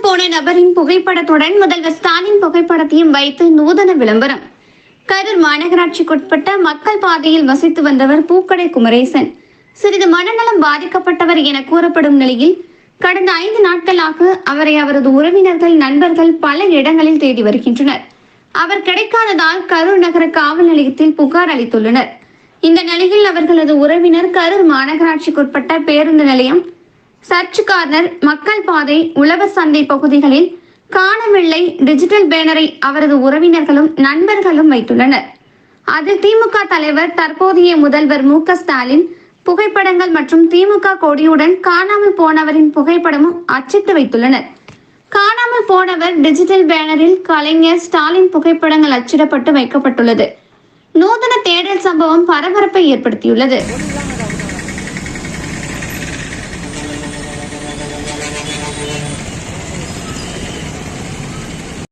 காணாமல் போன நபரின் புகைப்படத்துடன் முதல்வர் ஸ்டாலின் புகைப்படத்தையும் வைத்து நூதன விளம்பரம். கரூர் மாநகராட்சிக்குட்பட்ட மக்கள் பாதையில் வசித்து வந்தவர் பூக்கடை குமரேசன். சிறிது மனநலம் பாதிக்கப்பட்டவர் என கூறப்படும் நிலையில் கடந்த 5 நாட்களாக அவரை அவரது உறவினர்கள், நண்பர்கள் பல இடங்களில் தேடி வருகின்றனர். அவர் கிடைக்காததால் கரூர் நகர காவல் நிலையத்தில் புகார் அளித்துள்ளனர். இந்த நிலையில் அவர்களது உறவினர் கரூர் மாநகராட்சிக்குட்பட்ட பேருந்து நிலையம், சர்ச் கார்னர், மக்கள் பாதை, உழவர் சந்தை பகுதிகளில் காணவில்லை டிஜிட்டல் பேனரை அவரது உறவினர்களும் நண்பர்களும் வைத்துள்ளனர். அதில் திமுக தலைவர், தற்போதைய முதல்வர் மு.க.ஸ்டாலின் புகைப்படங்கள் மற்றும் திமுக கொடியுடன் காணாமல் போனவரின் புகைப்படமும் அச்சிட்டு வைத்துள்ளனர். காணாமல் போனவர் டிஜிட்டல் பேனரில் கலைஞர், ஸ்டாலின் புகைப்படங்கள் அச்சிடப்பட்டு வைக்கப்பட்டுள்ளது. நூதன தேடல் சம்பவம் பரபரப்பை ஏற்படுத்தியுள்ளது.